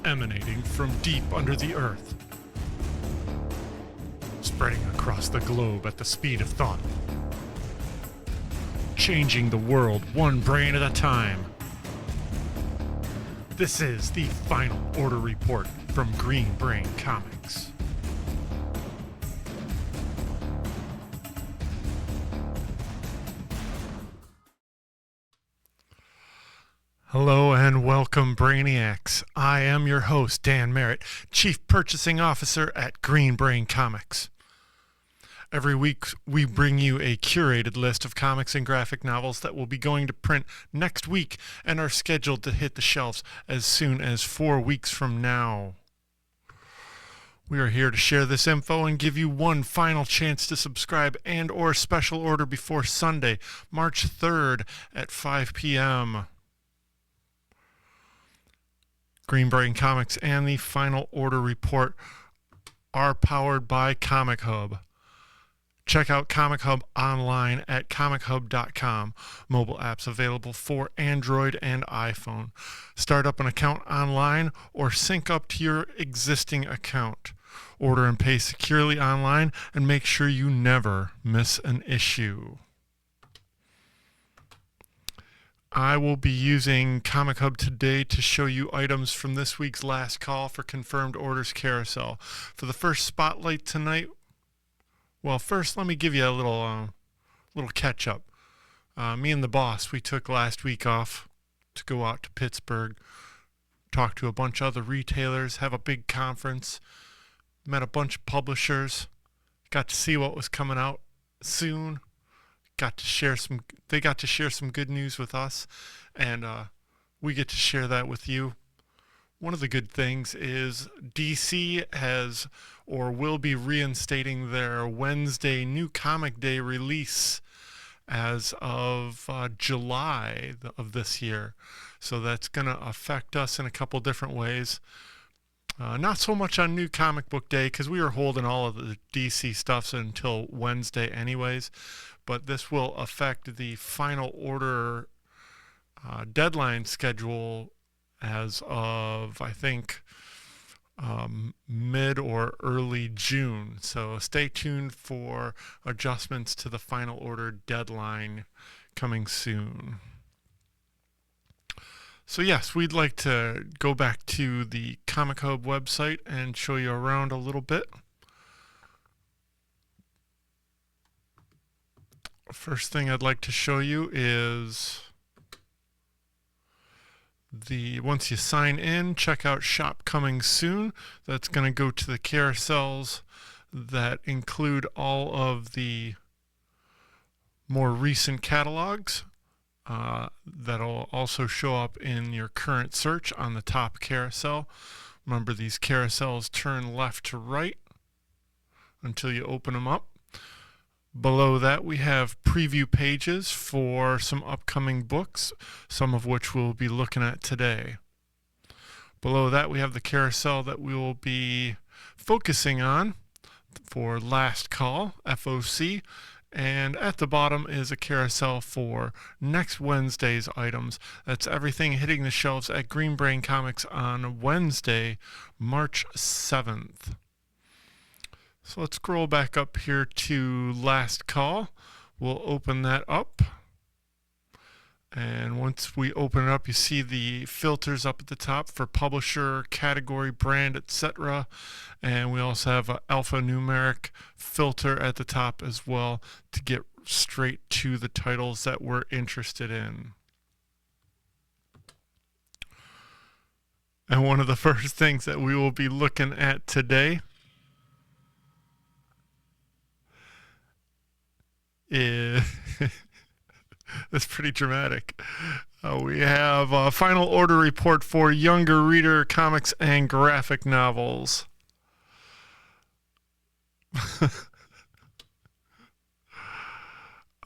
emanating from deep under the earth, spreading across the globe at the speed of thought, changing the world one brain at a time. This is the Final Order Report from Green Brain Comics. Hello and welcome, Brainiacs. I am your host, Dan Merritt, Chief Purchasing Officer at Green Brain Comics. Every week, we bring you a curated list of comics and graphic novels that will be going to print next week and are scheduled to hit the shelves as soon as 4 weeks from now. We are here to share this info and give you one final chance to subscribe and or special order before Sunday, March 3rd at 5 p.m. Green Brain Comics and the Final Order Report are powered by Comichub. Check out Comichub online at comichub.com. Mobile apps available for Android and iPhone. Start up an account online or sync up to your existing account. Order and pay securely online and make sure you never miss an issue. I will be using Comichub today to show you items from this week's Last Call for Confirmed Orders Carousel. For the first spotlight tonight, well, first let me give you a little catch-up. Me and the boss, we took last week off to go out to Pittsburgh, talk to a bunch of other retailers, have a big conference, met a bunch of publishers, got to see what was coming out soon. They got to share some good news with us, and we get to share that with you. One of the good things is DC has or will be reinstating their Wednesday New Comic Day release as of July of this year. So that's going to affect us in a couple different ways. Not so much on New Comic Book Day because we were holding all of the DC stuff until Wednesday anyways, but this will affect the Final Order deadline schedule as of, I think, mid or early June. So stay tuned for adjustments to the Final Order deadline coming soon. So yes, we'd like to go back to the Comichub website and show you around a little bit. First thing I'd like to show you is once you sign in, check out Shop Coming Soon. That's going to go to the carousels that include all of the more recent catalogs. That'll also show up in your current search on the top carousel. Remember, these carousels turn left to right until you open them up. Below that, we have preview pages for some upcoming books, some of which we'll be looking at today. Below that, we have the carousel that we will be focusing on for Last Call, FOC. And at the bottom is a carousel for next Wednesday's items. That's everything hitting the shelves at Green Brain Comics on Wednesday, March 7th. So let's scroll back up here to Last Call. We'll open that up. And once we open it up, you see the filters up at the top for publisher, category, brand, etc. And we also have an alphanumeric filter at the top as well to get straight to the titles that we're interested in. And one of the first things that we will be looking at today is that's pretty dramatic. We have a Final Order Report for younger reader comics and graphic novels.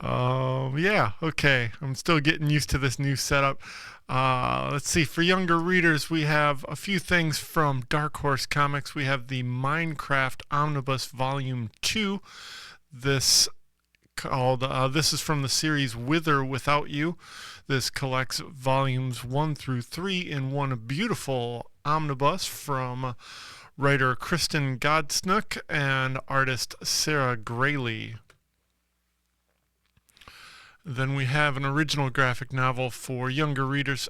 Yeah, okay. I'm still getting used to this new setup. Let's see. For younger readers, we have a few things from Dark Horse Comics. We have the Minecraft Omnibus Volume 2. This is from the series With or Without You. This collects volumes 1 through 3 in one beautiful Omnibus from writer Kristen Godsnook and artist Sarah Grayley. Then we have an original graphic novel for younger readers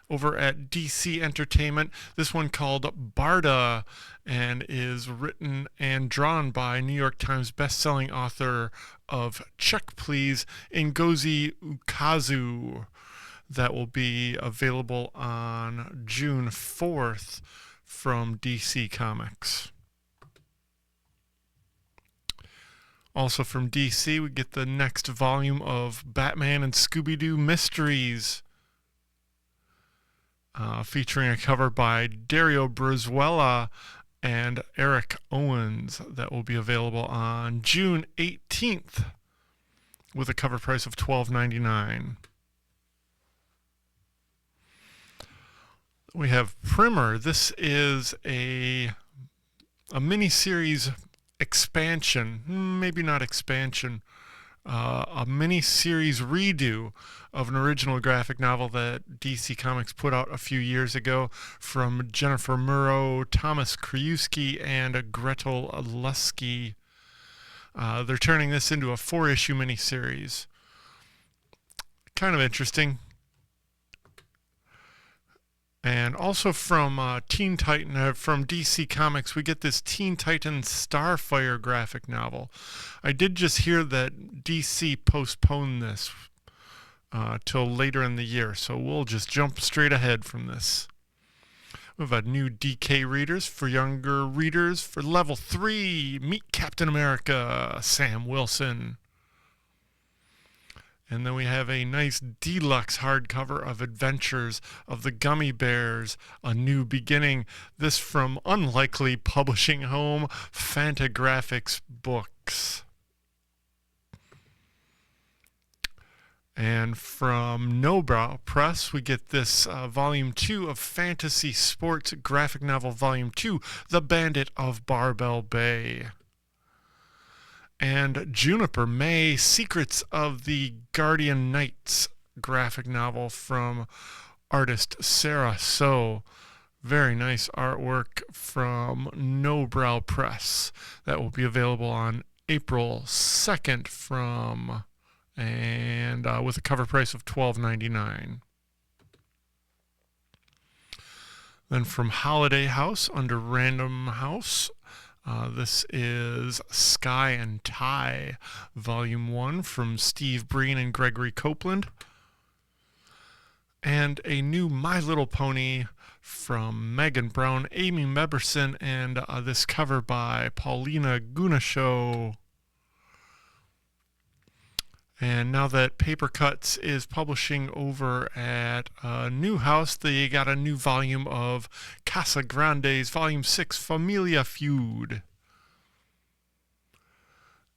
over at DC Entertainment. This one called Barda, and is written and drawn by New York Times bestselling author of Check Please, Ngozi Ukazu. That will be available on June 4th from DC Comics. Also from DC, we get the next volume of Batman and Scooby-Doo Mysteries, featuring a cover by Dario Brizuela and Eric Owens. That will be available on June 18th with a cover price of $12.99. We have Primer. This is a mini-series expansion, maybe not expansion, a mini-series redo of an original graphic novel that DC Comics put out a few years ago from Jennifer Murrow, Thomas Kriuski, and Gretel Lusky. They're turning this into a 4-issue miniseries. Kind of interesting. And also from Teen Titan, from DC Comics, we get this Teen Titan Starfire graphic novel. I did just hear that DC postponed this till later in the year, so we'll just jump straight ahead from this. We have a new DK readers for younger readers. For level 3, meet Captain America, Sam Wilson. And then we have a nice deluxe hardcover of Adventures of the Gummy Bears, A New Beginning. This from unlikely publishing home Fantagraphics Books. And from Nobrow Press, we get this Volume 2 of Fantasy Sports Graphic Novel Volume 2, The Bandit of Barbell Bay. And Juniper May, Secrets of the Guardian Knights graphic novel from artist Sarah So. Very nice artwork from Nobrow Press. That will be available on April 2nd from, and with a cover price of $12.99. Then from Holiday House under Random House, this is Sky and Ty, Volume 1 from Steve Breen and Gregory Copeland. And a new My Little Pony from Megan Brown, Amy Meberson, and this cover by Paulina Gunasho. And now that Paper Cuts is publishing over at Newhouse, they got a new volume of Casa Grande's Volume 6, Familia Feud.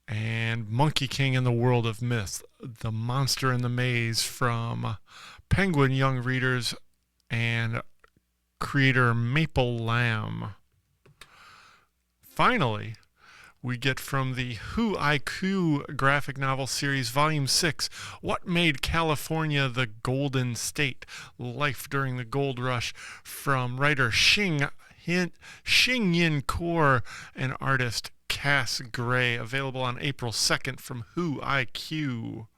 And Monkey King in the World of Myth, The Monster in the Maze from Penguin Young Readers and creator Maple Lamb. Finally, we get from the Who IQ graphic novel series, Volume 6, What Made California the Golden State? Life During the Gold Rush, from writer Xing Yin Kaur and artist Cass Gray, available on April 2nd from Who IQ.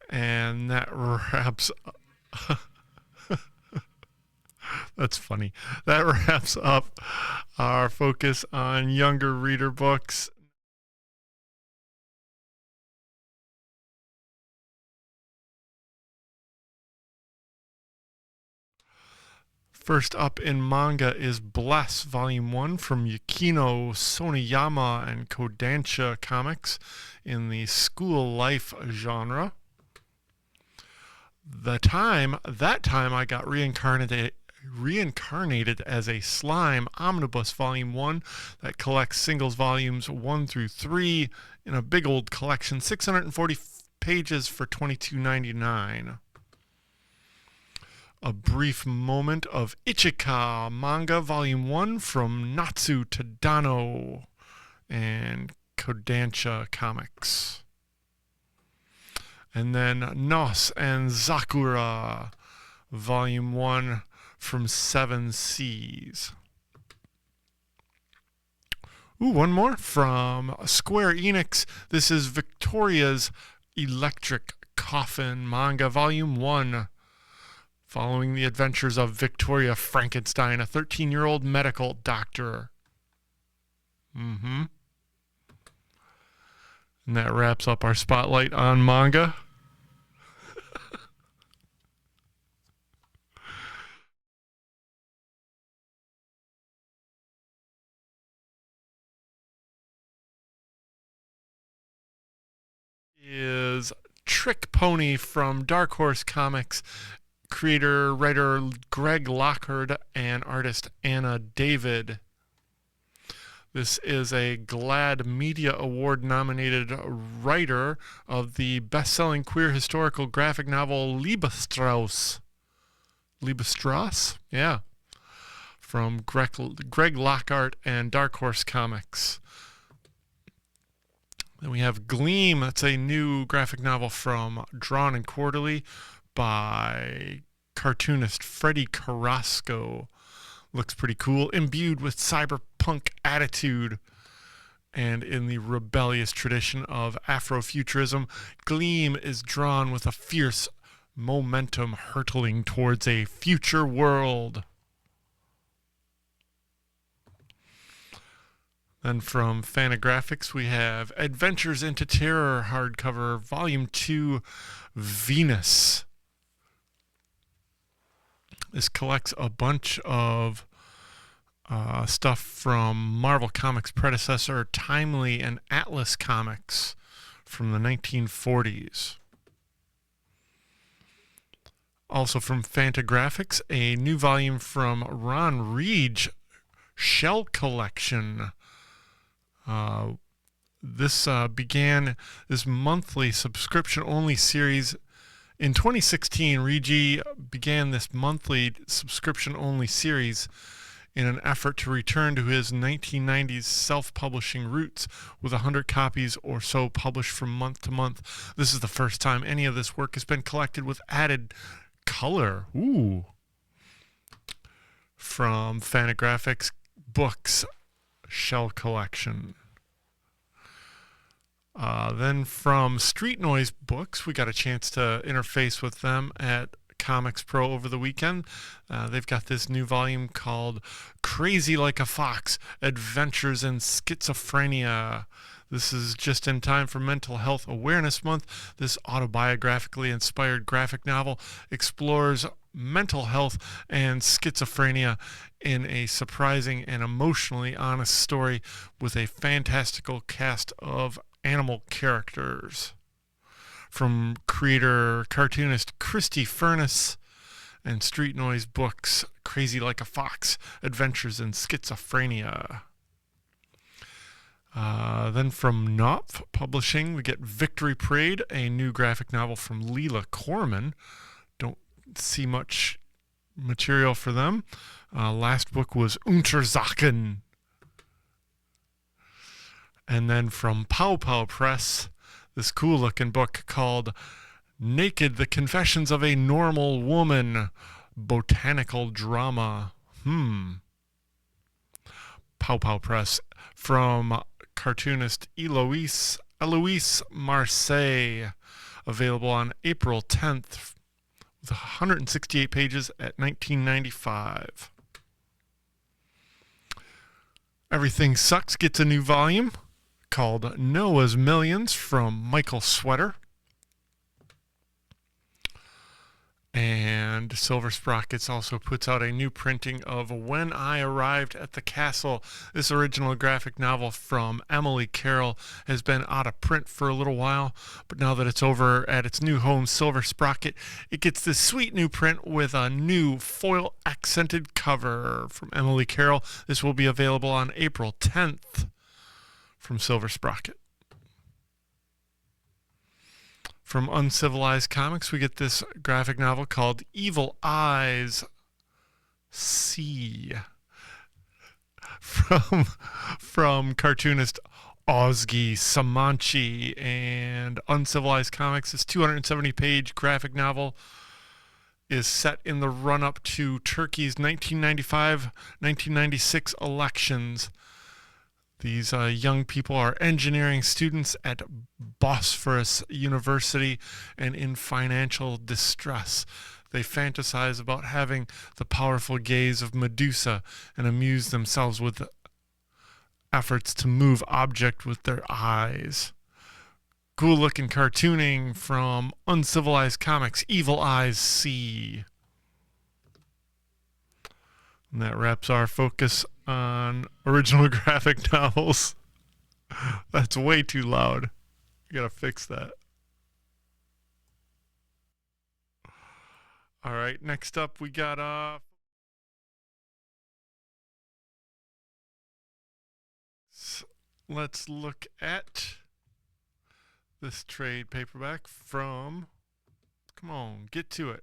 And that wraps up. That's funny. That wraps up our focus on younger reader books. First up in manga is Bless, Volume 1 from Yukino Soniyama and Kodansha Comics in the school life genre. That time I got reincarnated as a slime, Omnibus Volume 1 that collects singles volumes 1 through 3 in a big old collection, 640 pages for $22.99. A Brief Moment of Ichika manga Volume 1 from Natsu Tadano and Kodansha Comics. And then Nos and Zakura Volume 1 from Seven Seas. Ooh, one more from Square Enix. This is Victoria's Electric Coffin manga, volume 1. Following the adventures of Victoria Frankenstein, a 13-year-old medical doctor. And that wraps up our spotlight on manga. Is Trick Pony from Dark Horse Comics. Creator, writer Greg Lockhart and artist Anna David. This is a GLAAD Media Award nominated writer of the best-selling queer historical graphic novel Liebestrauss. Liebestrauss? Yeah. From Greg Lockhart and Dark Horse Comics. Then we have Gleam. That's a new graphic novel from Drawn and Quarterly by cartoonist Freddie Carrasco. Looks pretty cool. Imbued with cyberpunk attitude and in the rebellious tradition of Afrofuturism, Gleam is drawn with a fierce momentum hurtling towards a future world. Then from Fantagraphics, we have Adventures into Terror hardcover, Volume 2, Venus. This collects a bunch of stuff from Marvel Comics' predecessor, Timely and Atlas Comics from the 1940s. Also from Fantagraphics, a new volume from Ron Reed's Shell Collection. This began this monthly subscription-only series. In 2016, Rigi began this monthly subscription-only series in an effort to return to his 1990s self-publishing roots with 100 copies or so published from month to month. This is the first time any of this work has been collected with added color. Ooh. From Fantagraphics Books Shell Collection. Then from Street Noise Books, we got a chance to interface with them at Comics Pro over the weekend. They've got this new volume called Crazy Like a Fox, Adventures in Schizophrenia. This is just in time for Mental Health Awareness Month. This autobiographically inspired graphic novel explores mental health and schizophrenia in a surprising and emotionally honest story with a fantastical cast of animal characters. From creator cartoonist Christy Furness and Street Noise Books, Crazy Like a Fox, Adventures in Schizophrenia. Then from Knopf Publishing, we get Victory Parade, a new graphic novel from Leela Corman. Don't see much material for them. Last book was Untersachen. And then from Pow Pow Press, this cool-looking book called Naked, The Confessions of a Normal Woman, Botanical Drama. Pow Pow Press. From cartoonist Eloise Marseille, available on April 10th, with 168 pages at $19.95. Everything Sucks gets a new volume called Noah's Millions from Michael Sweater. And Silver Sprockets also puts out a new printing of When I Arrived at the Castle. This original graphic novel from Emily Carroll has been out of print for a little while, but now that it's over at its new home, Silver Sprocket, it gets this sweet new print with a new foil accented cover from Emily Carroll. This will be available on April 10th from Silver Sprocket. From Uncivilized Comics, we get this graphic novel called Evil Eyes C. From cartoonist Ozgi Samanchi and Uncivilized Comics. This 270-page graphic novel is set in the run-up to Turkey's 1995-1996 elections. These young people are engineering students at Bosphorus University and in financial distress. They fantasize about having the powerful gaze of Medusa and amuse themselves with efforts to move object with their eyes. Cool looking cartooning from Uncivilized Comics, Evil Eyes C. And that wraps our focus on original graphic novels. That's way too loud. You gotta fix that. All right, next up we got let's look at this trade paperback from, come on, get to it.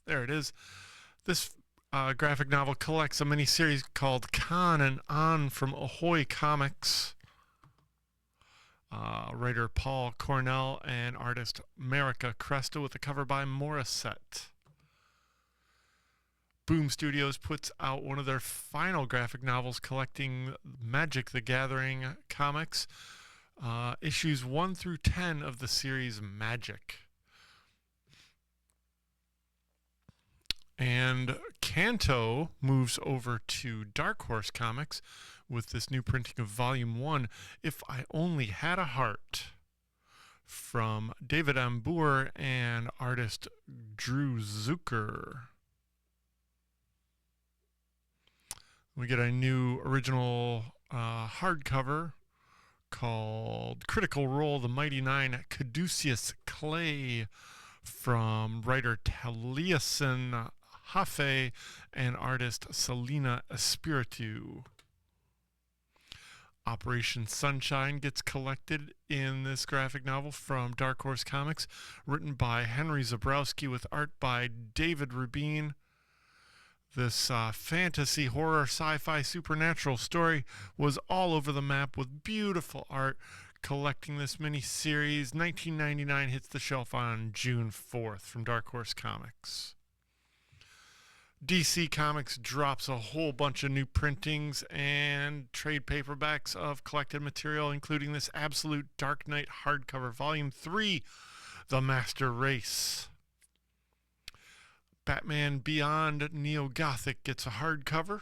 There it is. This graphic novel collects a miniseries called Con and On from Ahoy Comics. Writer Paul Cornell and artist Marika Cresta with a cover by Morissette. Boom Studios puts out one of their final graphic novels collecting Magic the Gathering comics, issues 1 through 10 of the series Magic. And Kanto moves over to Dark Horse Comics with this new printing of Volume 1, If I Only Had a Heart, from David M. Boer and artist Drew Zucker. We get a new original hardcover called Critical Role, The Mighty Nine, Caduceus Clay, from writer Taliesin Hafe and artist Selena Espiritu. Operation Sunshine gets collected in this graphic novel from Dark Horse Comics, written by Henry Zabrowski with art by David Rubin. This fantasy, horror, sci-fi, supernatural story was all over the map with beautiful art. Collecting this mini-series, 1999 hits the shelf on June 4th from Dark Horse Comics. DC Comics drops a whole bunch of new printings and trade paperbacks of collected material, including this Absolute Dark Knight hardcover, Volume 3, The Master Race. Batman Beyond Neo-Gothic gets a hardcover.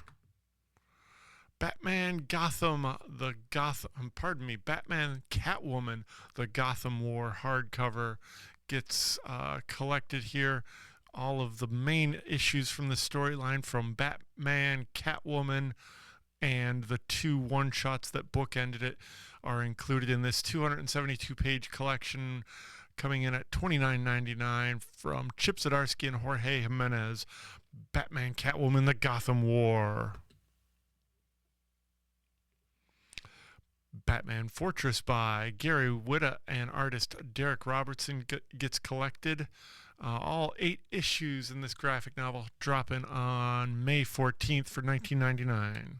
Batman Batman Catwoman, the Gotham War hardcover gets collected here. All of the main issues from the storyline from Batman, Catwoman, and the 2 one-shots that bookended it are included in this 272-page collection, coming in at $29.99 from Chip Zdarsky and Jorge Jimenez. Batman, Catwoman, the Gotham War. Batman Fortress by Gary Whitta and artist Derek Robertson gets collected. All 8 issues in this graphic novel dropping on May 14th for $19.99.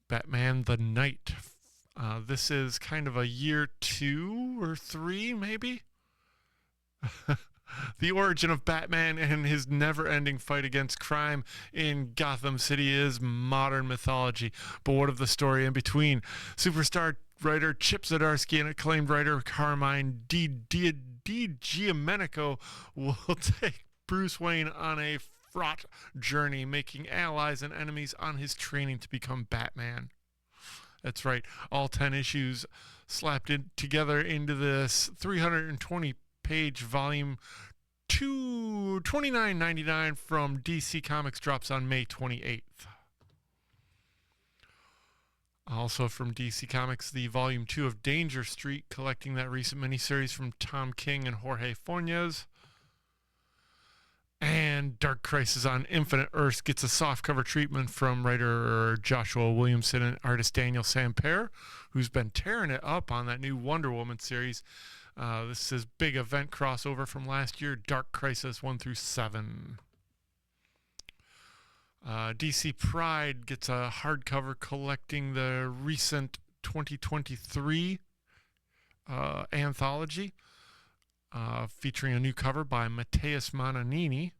Batman the Knight. This is kind of a year 2 or 3, maybe? The origin of Batman and his never-ending fight against crime in Gotham City is modern mythology. But what of the story in between? Superstar writer Chip Zdarsky and acclaimed writer Carmine DiGiomenico will take Bruce Wayne on a fraught journey, making allies and enemies on his training to become Batman. That's right, all 10 issues slapped together into this 320-page volume. $29.99 from DC Comics drops on May 28th. Also from DC Comics, the Volume 2 of Danger Street, collecting that recent miniseries from Tom King and Jorge Fornes. And Dark Crisis on Infinite Earths gets a softcover treatment from writer Joshua Williamson and artist Daniel Sampere, who's been tearing it up on that new Wonder Woman series. This is big event crossover from last year, Dark Crisis 1 through 7. DC Pride gets a hardcover collecting the recent 2023 anthology featuring a new cover by Matthias Mananini.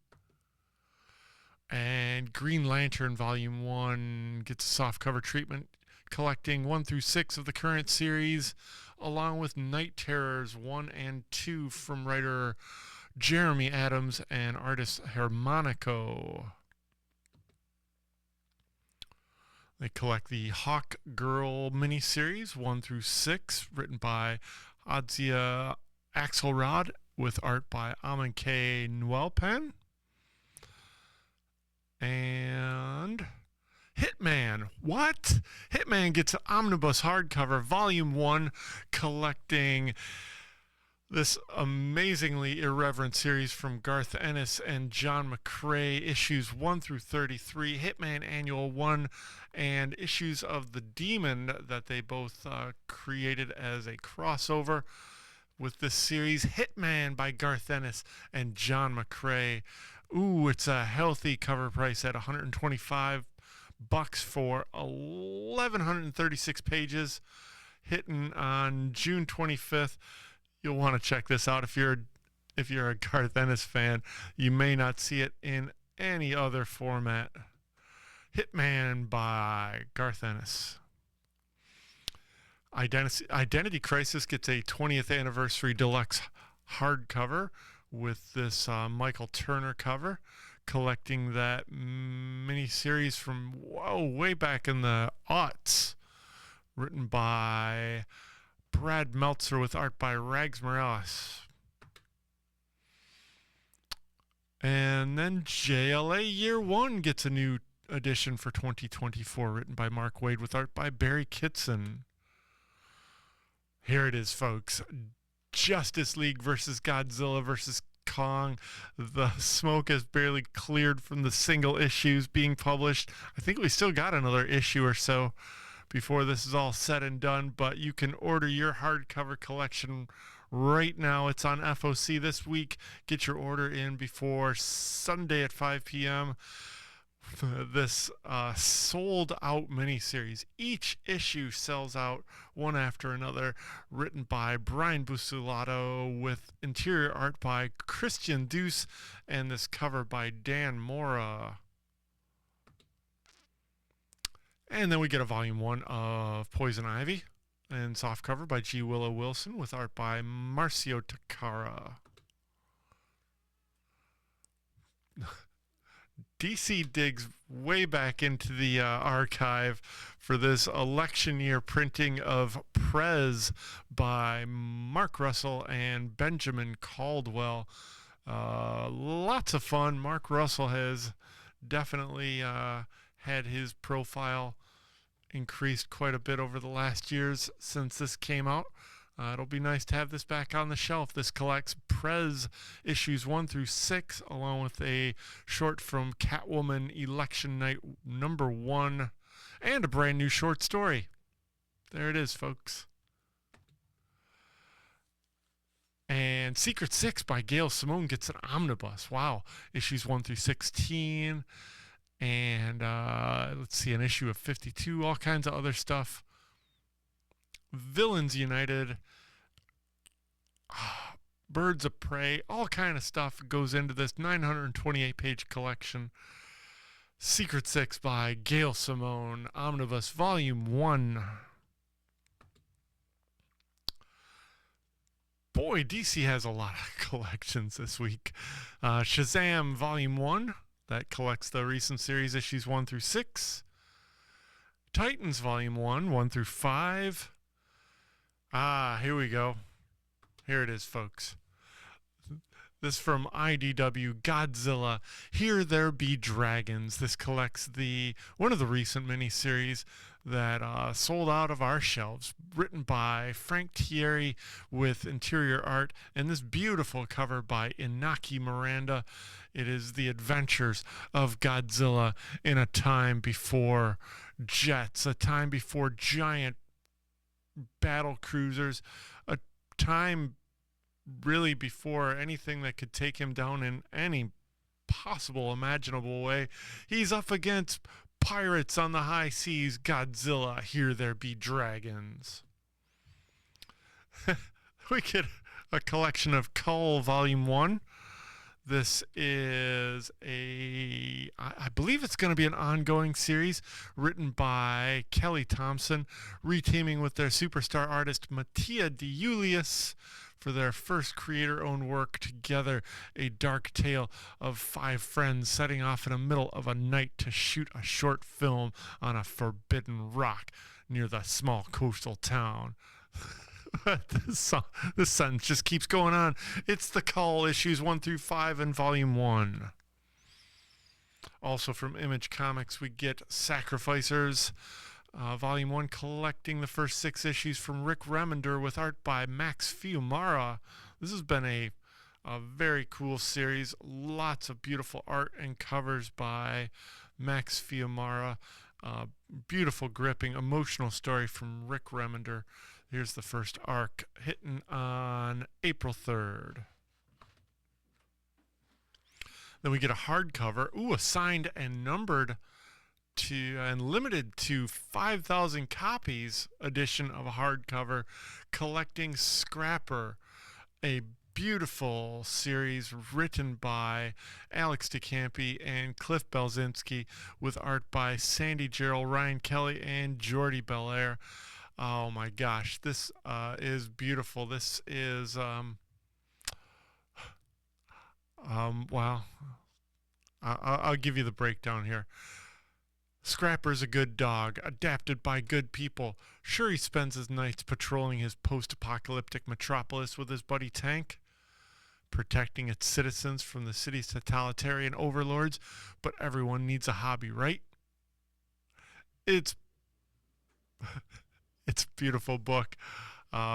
And Green Lantern Volume 1 gets a soft cover treatment, collecting 1 through 6 of the current series, along with Night Terrors 1 and 2 from writer Jeremy Adams and artist Hermanico. They collect the Hawk Girl miniseries 1 through 6, written by Adzia Axelrod, with art by Amin K. Nguyen. And Hitman. What? Hitman gets an omnibus hardcover, Volume 1, collecting this amazingly irreverent series from Garth Ennis and John McCrae, issues 1 through 33, Hitman Annual 1, and issues of The Demon that they both created as a crossover with this series, Hitman by Garth Ennis and John McCrae. Ooh, it's a healthy cover price at $125 for 1,136 pages, hitting on June 25th. You'll want to check this out if you're a Garth Ennis fan. You may not see it in any other format. Hitman by Garth Ennis. Identity Crisis gets a 20th anniversary deluxe hardcover with this Michael Turner cover, collecting that mini-series from way back in the aughts, written by Brad Meltzer with art by Rags Morales. And then JLA Year 1 gets a new edition for 2024, written by Mark Waid with art by Barry Kitson. Here it is, folks. Justice League versus Godzilla versus Kong. The smoke has barely cleared from the single issues being published. I think we still got another issue or so before this is all said and done, but you can order your hardcover collection right now. It's on FOC this week. Get your order in before Sunday at 5 p.m. This sold out miniseries. Each issue sells out one after another, written by Brian Buccellato with interior art by Christian Deuce and this cover by Dan Mora. And then we get a volume 1 of Poison Ivy and softcover by G. Willow Wilson with art by Marcio Takara. DC digs way back into the archive for this election year printing of Prez by Mark Russell and Benjamin Caldwell. Lots of fun. Mark Russell has definitely had his profile increased quite a bit over the last years since this came out. It'll be nice to have this back on the shelf. This collects Prez issues 1 through 6, along with a short from Catwoman Election Night #1, and a brand new short story. There it is, folks. And Secret Six by Gail Simone gets an omnibus. Wow. Issues 1 through 16. And let's see, an issue of 52, all kinds of other stuff. Villains United, Birds of Prey, all kind of stuff goes into this 928-page collection. Secret Six by Gail Simone, Omnibus Volume 1. Boy, DC has a lot of collections this week. Shazam Volume 1, that collects the recent series issues 1 through 6. Titans Volume 1, 1 through 5. Here we go. Here it is, folks. This from IDW, Godzilla, Here There Be Dragons. This collects one of the recent miniseries that sold out of our shelves, written by Frank Thierry with interior art, and this beautiful cover by Inaki Miranda. It is the adventures of Godzilla in a time before jets, a time before giant battle cruisers, a time really before anything that could take him down in any possible imaginable way. He's up against pirates on the high seas. Godzilla, Here There Be Dragons. We get a collection of Cull Volume 1. This is I believe it's going to be an ongoing series written by Kelly Thompson, reteaming with their superstar artist Mattia De Julius for their first creator-owned work together, a dark tale of five friends setting off in the middle of a night to shoot a short film on a forbidden rock near the small coastal town. This sentence just keeps going on. It's the Cull issues 1 through 5 in Volume 1. Also from Image Comics, we get Sacrificers, Volume 1, collecting the first 6 issues from Rick Remender with art by Max Fiumara. This has been a very cool series. Lots of beautiful art and covers by Max Fiumara. Beautiful, gripping, emotional story from Rick Remender. Here's the first arc, hitting on April 3rd. Then we get a hardcover, a signed and numbered and limited to 5,000 copies edition of a hardcover, collecting Scrapper, a beautiful series written by Alex DeCampi and Cliff Belzinski with art by Sandy Gerald, Ryan Kelly, and Jordi Belair. Oh my gosh, this is beautiful. This is wow. I'll give you the breakdown here. Scrapper's a good dog, adapted by good people. Sure, he spends his nights patrolling his post-apocalyptic metropolis with his buddy Tank, protecting its citizens from the city's totalitarian overlords, but everyone needs a hobby, right? It's a beautiful book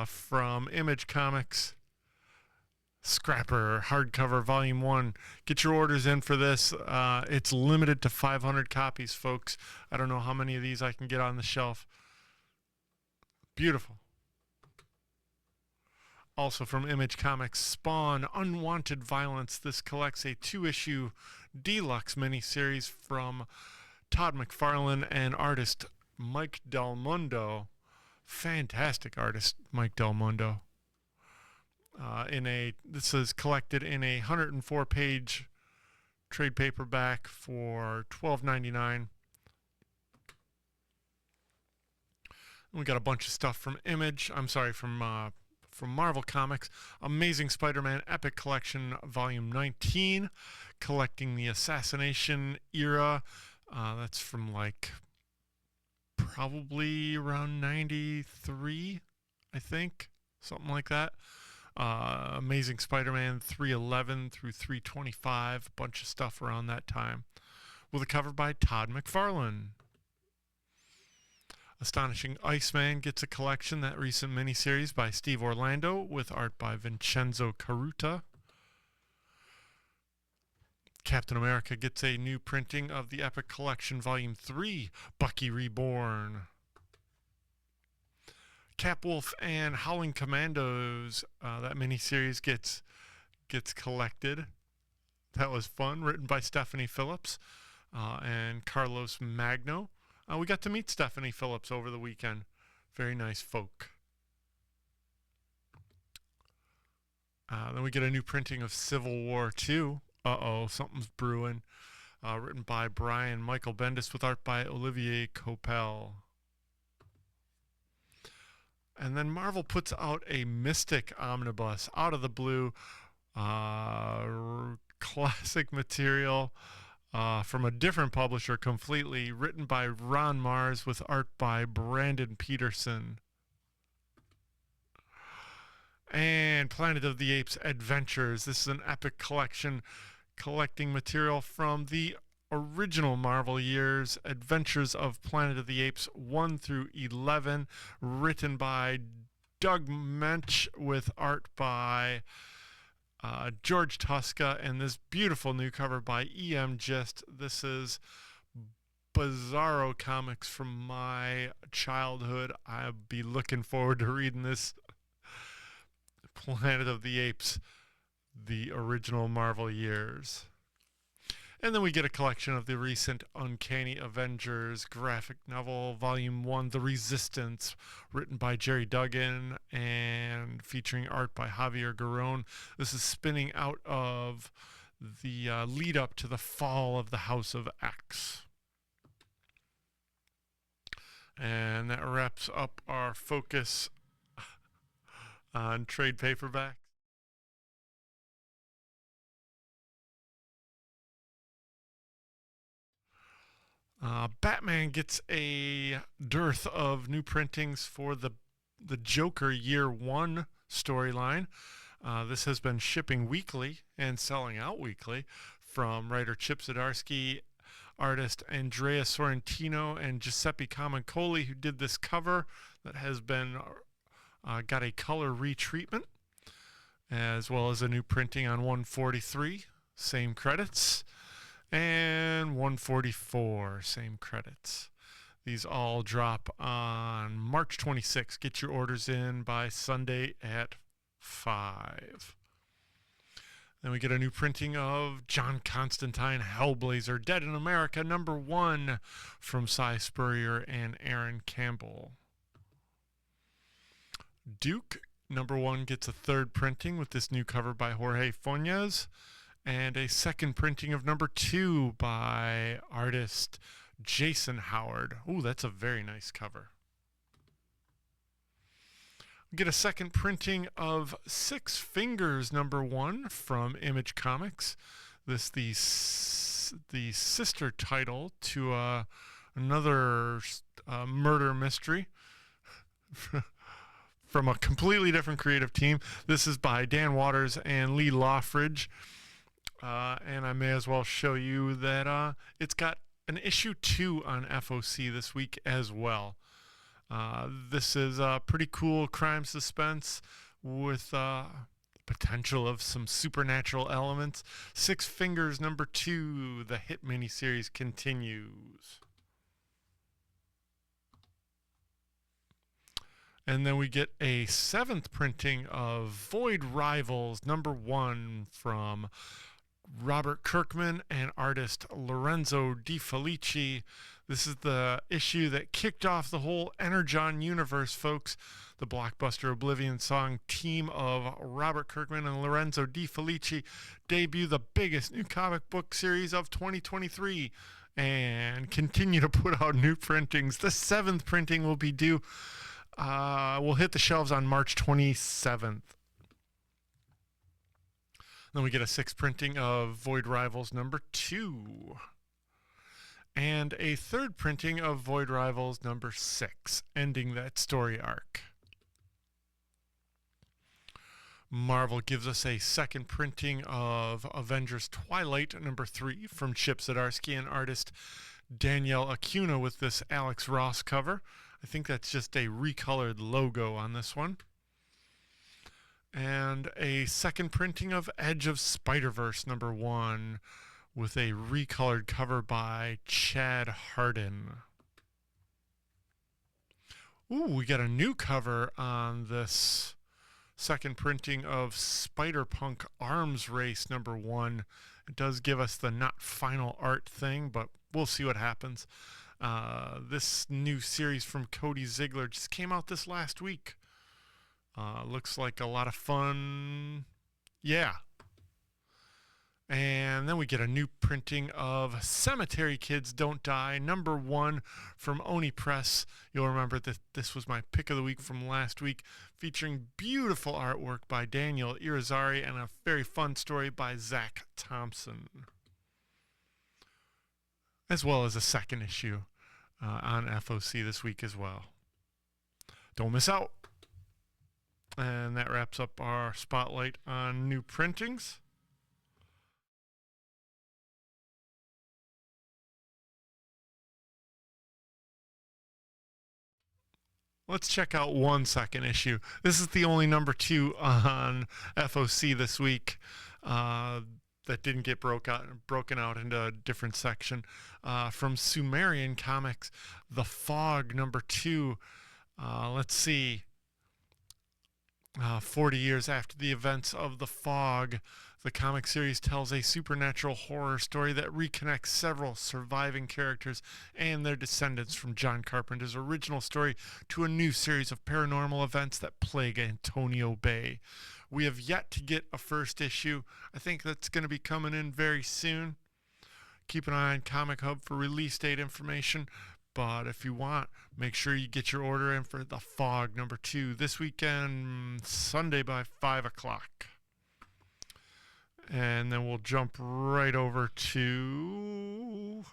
from Image Comics. Scrapper hardcover volume 1. Get your orders in for this. It's limited to 500 copies, folks. I don't know how many of these I can get on the shelf. Beautiful. Also from Image Comics, Spawn, Unwanted Violence. This collects a 2-issue deluxe miniseries from Todd McFarlane and artist Mike Del Mundo. Fantastic artist, Mike Del Mundo. This is collected in a 104-page trade paperback for $12.99. We got a bunch of stuff from from Marvel Comics. Amazing Spider-Man Epic Collection, Volume 19, collecting the Assassination era. That's from probably around 93, I think, something like that. Amazing Spider-Man 311 through 325, a bunch of stuff around that time, with a cover by Todd McFarlane. Astonishing Iceman gets a collection, that recent miniseries by Steve Orlando, with art by Vincenzo Caruta. Captain America gets a new printing of the Epic Collection Volume 3, Bucky Reborn. Capwolf and Howling Commandos, that miniseries gets collected. That was fun, written by Stephanie Phillips and Carlos Magno. We got to meet Stephanie Phillips over the weekend. Very nice folk. Then we get a new printing of Civil War 2. Something's brewing. Written by Brian Michael Bendis with art by Olivier Coppel. And then Marvel puts out a Mystic Omnibus out of the blue. Classic material from a different publisher completely, written by Ron Mars with art by Brandon Peterson. And Planet of the Apes Adventures. This is an epic collection collecting material from the original Marvel years, Adventures of Planet of the Apes 1 through 11, written by Doug Mensch with art by George Tuska, and this beautiful new cover by E.M. Gist. This is Bizarro comics from my childhood. I'll be looking forward to reading this. Planet of the Apes, the original Marvel years. And then we get a collection of the recent Uncanny Avengers graphic novel, Volume 1, The Resistance, written by Jerry Duggan and featuring art by Javier Garrón. This is spinning out of the lead up to the fall of the House of X. And that wraps up our focus on trade paperbacks. Batman gets a dearth of new printings for the Joker Year 1 storyline. This has been shipping weekly and selling out weekly from writer Chip Zdarsky, artist Andrea Sorrentino, and Giuseppe Camuncoli, who did this cover that has been got a color retreatment, as well as a new printing on 143, same credits, and 144, same credits. These all drop on March 26th. Get your orders in by Sunday at 5. Then we get a new printing of John Constantine Hellblazer, Dead in America, #1, from Cy Spurrier and Aaron Campbell. Duke, #1, gets a third printing with this new cover by Jorge Fonez, and a second printing of #2 by artist Jason Howard. Ooh, that's a very nice cover. We get a second printing of Six Fingers #1 from Image Comics. This the sister title to another murder mystery from a completely different creative team. This is by Dan Waters and Lee Loffridge. And I may as well show you that it's got an issue 2 on FOC this week as well. This is a pretty cool crime suspense with potential of some supernatural elements. Six Fingers #2, the hit miniseries, continues. And then we get a 7th printing of Void Rivals #1 from Robert Kirkman and artist Lorenzo Di Felici. This is the issue that kicked off the whole Energon universe, folks. The blockbuster Oblivion Song team of Robert Kirkman and Lorenzo Di Felici debut the biggest new comic book series of 2023 and continue to put out new printings. The 7th printing will be due, will hit the shelves on March 27th. Then we get a 6th printing of Void Rivals #2. And a 3rd printing of Void Rivals #6, ending that story arc. Marvel gives us a 2nd printing of Avengers Twilight #3 from Chip Zdarsky and artist Danielle Acuna with this Alex Ross cover. I think that's just a recolored logo on this one. And a 2nd printing of Edge of Spider-Verse #1 with a recolored cover by Chad Hardin. Ooh, we got a new cover on this 2nd printing of Spider-Punk Arms Race #1. It does give us the not final art thing, but we'll see what happens. This new series from Cody Ziegler just came out this last week. Looks like a lot of fun. Yeah. And then we get a new printing of Cemetery Kids Don't Die #1 from Oni Press. You'll remember that this was my pick of the week from last week, featuring beautiful artwork by Daniel Irizarry and a very fun story by Zach Thompson, as well as a 2nd issue on FOC this week as well. Don't miss out. And that wraps up our spotlight on new printings. Let's check out one 2nd issue. This is the only #2 on FOC this week that didn't get broken out into a different section. From Sumerian Comics, The Fog #2. Let's see. 40 years after the events of The Fog, The comic series tells a supernatural horror story that reconnects several surviving characters and their descendants from John Carpenter's original story to a new series of paranormal events that plague Antonio Bay. We have yet to get a first issue. I think that's going to be coming in very soon. Keep an eye on Comic Hub for release date information. But if you want, make sure you get your order in for The Fog #2 this weekend, Sunday by 5 o'clock. And then we'll jump right over to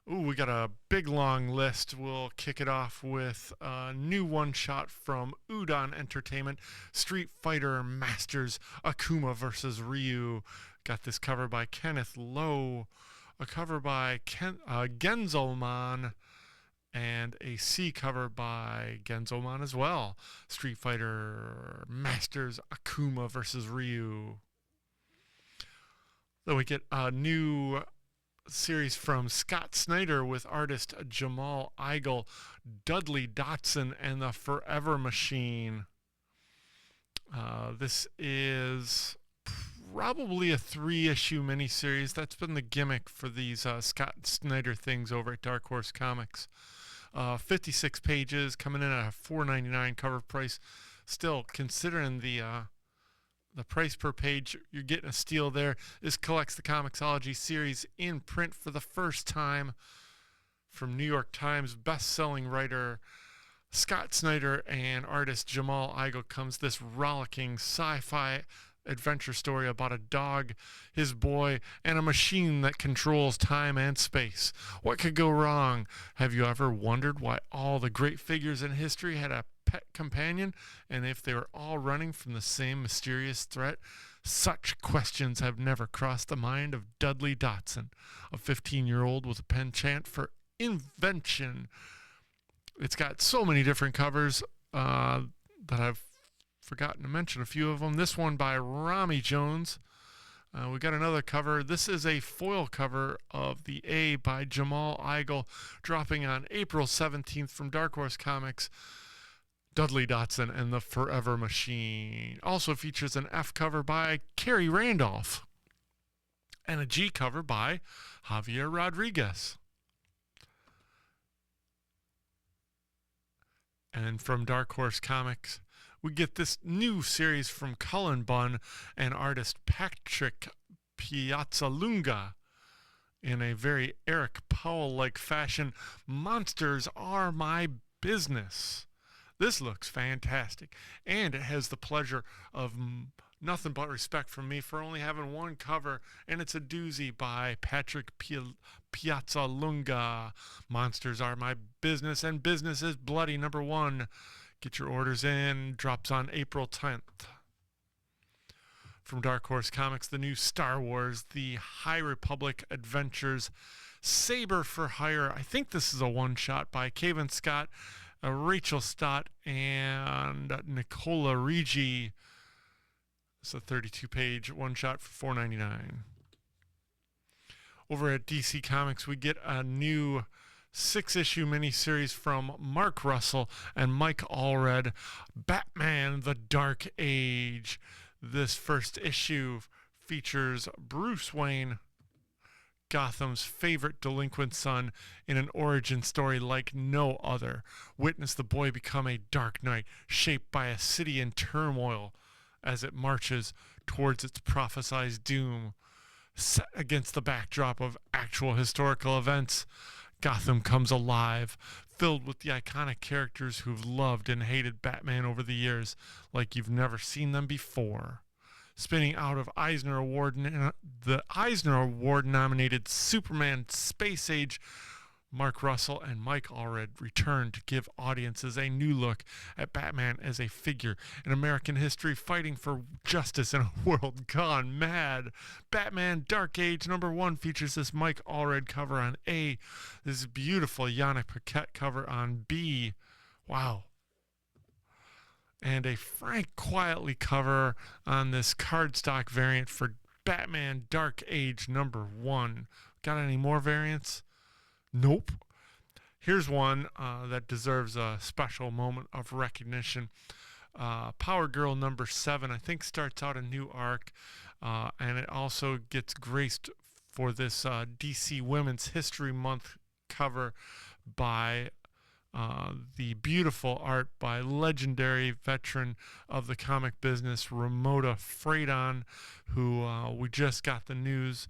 we got a big long list. We'll kick it off with a new one-shot from Udon Entertainment, Street Fighter Masters Akuma vs. Ryu. Got this cover by Kenneth Lowe, a cover by Genzelman, and a C cover by Genzelman as well. Street Fighter Masters Akuma vs. Ryu. Then we get a new series from Scott Snyder with artist Jamal Igle, Dudley Dotson and the Forever Machine. This is probably a 3-issue miniseries. That's been the gimmick for these Scott Snyder things over at Dark Horse Comics. 56 pages, coming in at a $4.99 cover price. Still, considering the price per page, you're getting a steal there. This collects the Comixology series in print for the first time from New York Times best-selling writer Scott Snyder and artist Jamal Igle comes this rollicking sci-fi adventure story about a dog, his boy, and a machine that controls time and space. What could go wrong? Have you ever wondered why all the great figures in history had a pet companion, and if they were all running from the same mysterious threat? Such questions have never crossed the mind of Dudley Dotson, a 15-year-old with a penchant for invention. It's got so many different covers that I've forgotten to mention a few of them. This one by Rami Jones. We got another cover. This is a foil cover of The A by Jamal Igle, dropping on April 17th from Dark Horse Comics. Dudley Dotson and the Forever Machine. Also features an F cover by Carrie Randolph and a G cover by Javier Rodriguez. And from Dark Horse Comics, we get this new series from Cullen Bunn and artist Patrick Piazzalunga. In a very Eric Powell-like fashion, Monsters Are My Business. This looks fantastic, and it has the pleasure of nothing but respect from me for only having one cover, and it's a doozy by Patrick Piazzalunga. Monsters Are My Business, and Business is Bloody #1. Get your orders in. Drops on April 10th. From Dark Horse Comics, the new Star Wars, The High Republic Adventures, Saber for Hire. I think this is a one-shot by Cavan Scott, Rachel Stott, and Nicola Rigi. It's a 32-page one-shot for $4.99. Over at DC Comics, we get a new 6-issue miniseries from Mark Russell and Mike Allred, Batman: The Dark Age. This first issue features Bruce Wayne, Gotham's favorite delinquent son, in an origin story like no other. Witness the boy become a dark knight, shaped by a city in turmoil as it marches towards its prophesied doom. Set against the backdrop of actual historical events, Gotham comes alive, filled with the iconic characters who've loved and hated Batman over the years like you've never seen them before. Spinning out of the Eisner Award nominated Superman Space Age, Mark Russell and Mike Allred return to give audiences a new look at Batman as a figure in American history fighting for justice in a world gone mad. Batman Dark Age #1 features this Mike Allred cover on A, this beautiful Yannick Paquette cover on B. Wow. And a Frank Quietly cover on this cardstock variant for Batman Dark Age #1. Got any more variants? Nope. Here's one that deserves a special moment of recognition. Power Girl number 7, I think, starts out a new arc, and it also gets graced for this DC Women's History Month cover by the beautiful art by legendary veteran of the comic business, Ramona Freydon, who we just got the news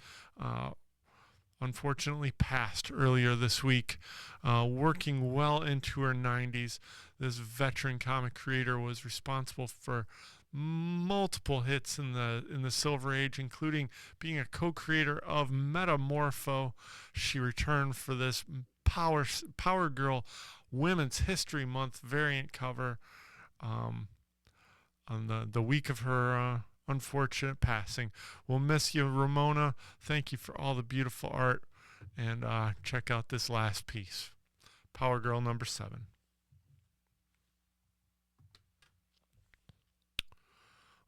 unfortunately passed earlier this week. Working well into her 90s, this veteran comic creator was responsible for multiple hits in the Silver Age, including being a co-creator of Metamorpho. She returned for this Power Girl Women's History Month variant cover on the week of her unfortunate passing. We'll miss you, Ramona. Thank you for all the beautiful art, and check out this last piece, Power Girl number 7.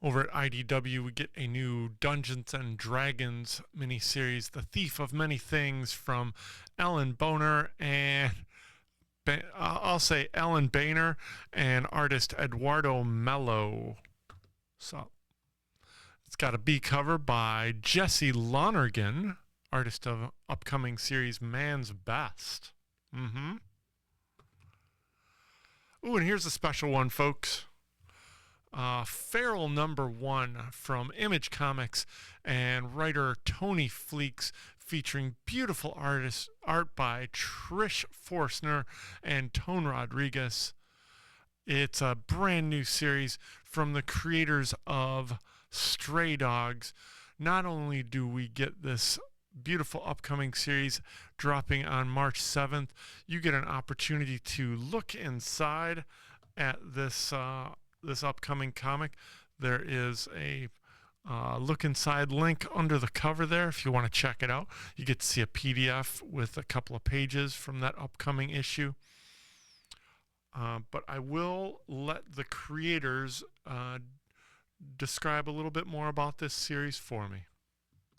Over at IDW, we get a new Dungeons and Dragons miniseries, The Thief of Many Things, from Ellen Boner and I'll say Ellen Boehner and artist Eduardo Mello. So it's got a B cover by Jesse Lonergan, artist of upcoming series Man's Best. Ooh, and here's a special one, folks. Feral number 1 from Image Comics and writer Tony Fleeks, featuring beautiful art by Trish Forstner and Tone Rodriguez. It's a brand new series from the creators of Stray Dogs. Not only do we get this beautiful upcoming series dropping on March 7th, you get an opportunity to look inside at this this upcoming comic. There is a look inside link under the cover there if you want to check it out. You get to see a PDF with a couple of pages from that upcoming issue. But I will let the creators describe a little bit more about this series for me.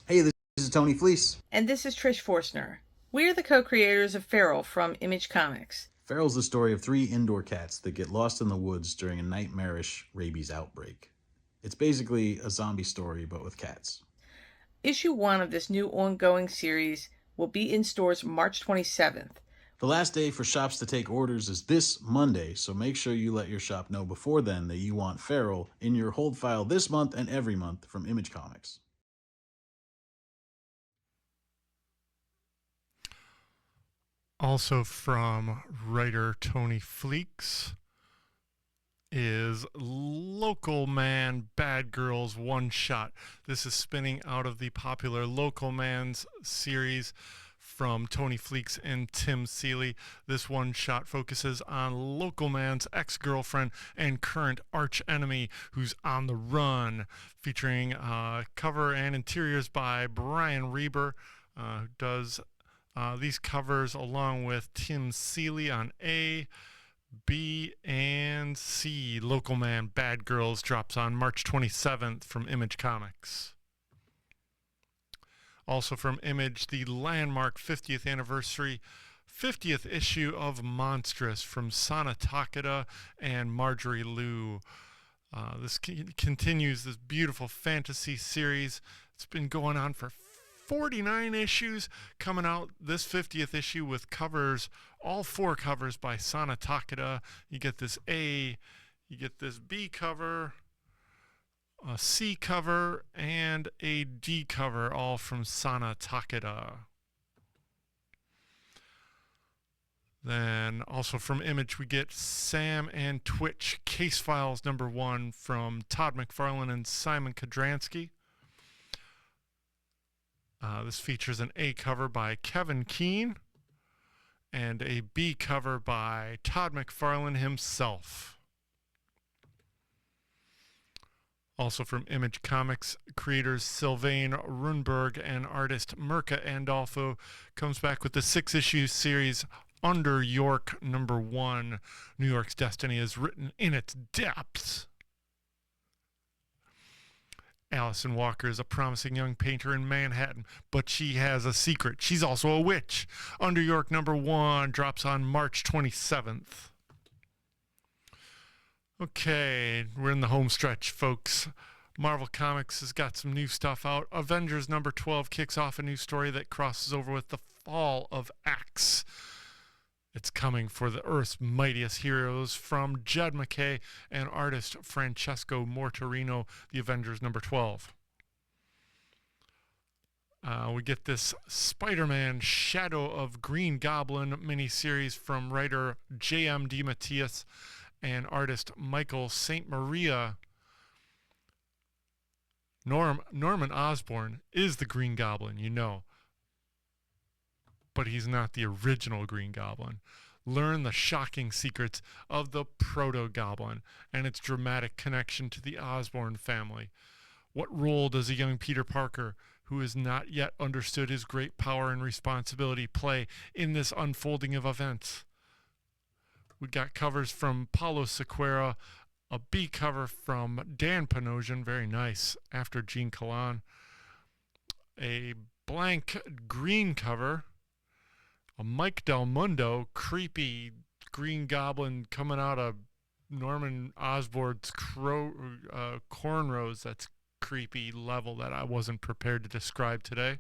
Hey, this is Tony Fleece. And this is Trish Forstner. We're the co-creators of Feral from Image Comics. Feral's the story of 3 indoor cats that get lost in the woods during a nightmarish rabies outbreak. It's basically a zombie story, but with cats. Issue 1 of this new ongoing series will be in stores March 27th. The last day for shops to take orders is this Monday, so make sure you let your shop know before then that you want Feral in your hold file this month and every month from Image Comics. Also from writer Tony Fleeks is Local Man Bad Girls One Shot. This is spinning out of the popular Local Man's series from Tony Fleeks and Tim Seeley. This one shot focuses on Local Man's ex-girlfriend and current arch enemy who's on the run, featuring cover and interiors by Brian Reber, who does these covers along with Tim Seeley on A, B, and C. Local Man Bad Girls drops on March 27th from Image Comics. Also from Image, the landmark 50th anniversary 50th issue of Monstrous from Sana Takeda and Marjorie Liu. This continues this beautiful fantasy series. It's been going on for 49 issues, coming out this 50th issue with covers, all 4 covers by Sana Takeda. You get this A, you get this B cover, a C cover, and a D cover, all from Sana Takeda. Then also from Image, we get Sam and Twitch Case Files number 1 from Todd McFarlane and Simon Kodransky. This features an A cover by Kevin Keane and a B cover by Todd McFarlane himself. Also from Image Comics, creators Sylvain Runberg and artist Mirka Andolfo comes back with the 6-issue series Under York number 1. New York's destiny is written in its depths. Allison Walker is a promising young painter in Manhattan, but she has a secret. She's also a witch. Under York #1 drops on March 27th. Okay, we're in the home stretch, folks. Marvel Comics has got some new stuff out. Avengers #12 kicks off a new story that crosses over with the fall of X. It's coming for the Earth's mightiest heroes from Jed MacKay and artist Francesco Mortarino, the Avengers #12. We get this Spider-Man Shadow of Green Goblin miniseries from writer J.M. DeMatteis and artist Michael St. Maria. Norman Osborn is the Green Goblin, you know. But he's not the original Green Goblin. Learn the shocking secrets of the Proto-Goblin and its dramatic connection to the Osborn family. What role does a young Peter Parker, who has not yet understood his great power and responsibility, play in this unfolding of events? We got covers from Paulo Sequeira, a B cover from Dan Panosian, very nice, after Gene Kalan, a blank green cover, a Mike Del Mundo, creepy Green Goblin coming out of Norman Osborn's cornrows. That's creepy level that I wasn't prepared to describe today.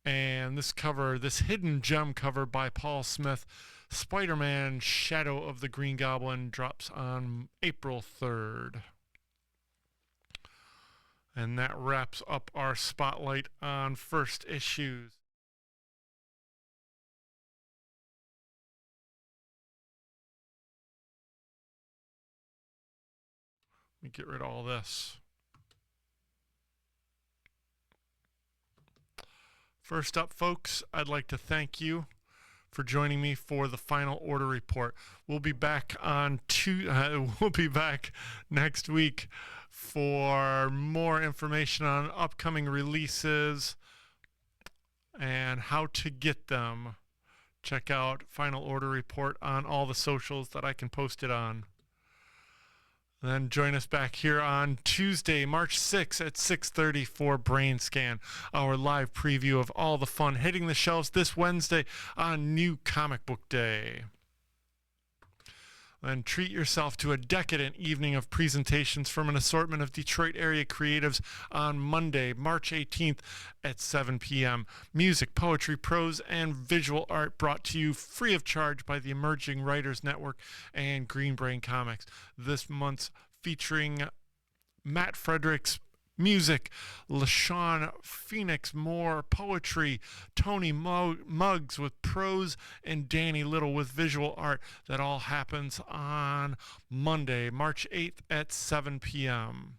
And this cover, this hidden gem cover by Paul Smith, Spider-Man Shadow of the Green Goblin, drops on April 3rd. And that wraps up our spotlight on first issues. Let me get rid of all this. First up, folks, I'd like to thank you for joining me for the final order report. We'll be back next week for more information on upcoming releases and how to get them. Check out Final Order Report on all the socials that I can post it on. Then join us back here on Tuesday, March 6th at 6:30 for Brain Scan, our live preview of all the fun hitting the shelves this Wednesday on New Comic Book Day. Then treat yourself to a decadent evening of presentations from an assortment of Detroit area creatives on Monday, March 18th at 7 p.m. Music, poetry, prose, and visual art brought to you free of charge by the Emerging Writers Network and Green Brain Comics. This month's featuring Matt Fredericks, music, LaShawn Phoenix Moore, poetry, Tony Muggs with prose, and Danny Little with visual art. That all happens on Monday, March 8th at 7 p.m.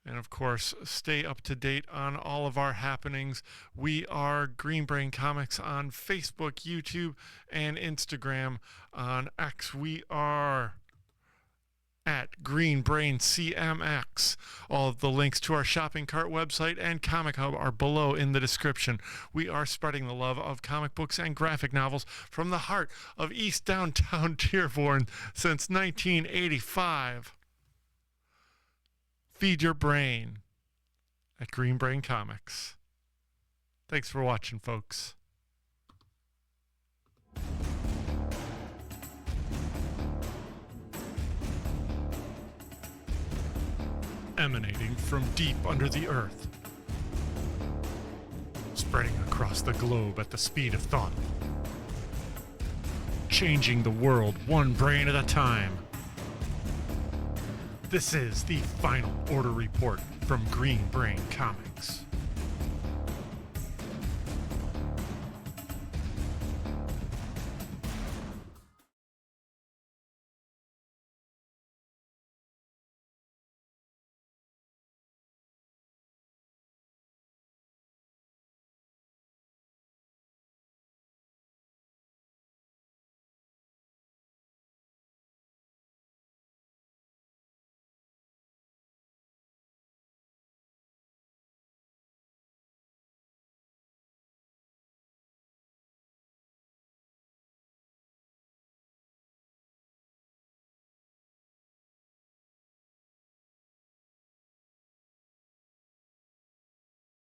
And of course, stay up to date on all of our happenings. We are Green Brain Comics on Facebook, YouTube, and Instagram. On X, we are at Green Brain CMX. All of the links to our shopping cart website and Comic Hub are below in the description. We are spreading the love of comic books and graphic novels from the heart of East Downtown Dearborn since 1985. Feed your brain at Green Brain Comics. Thanks for watching, folks. Emanating from deep under the earth, spreading across the globe at the speed of thought, changing the world one brain at a time. This is the Final Order Report from Green Brain Comics.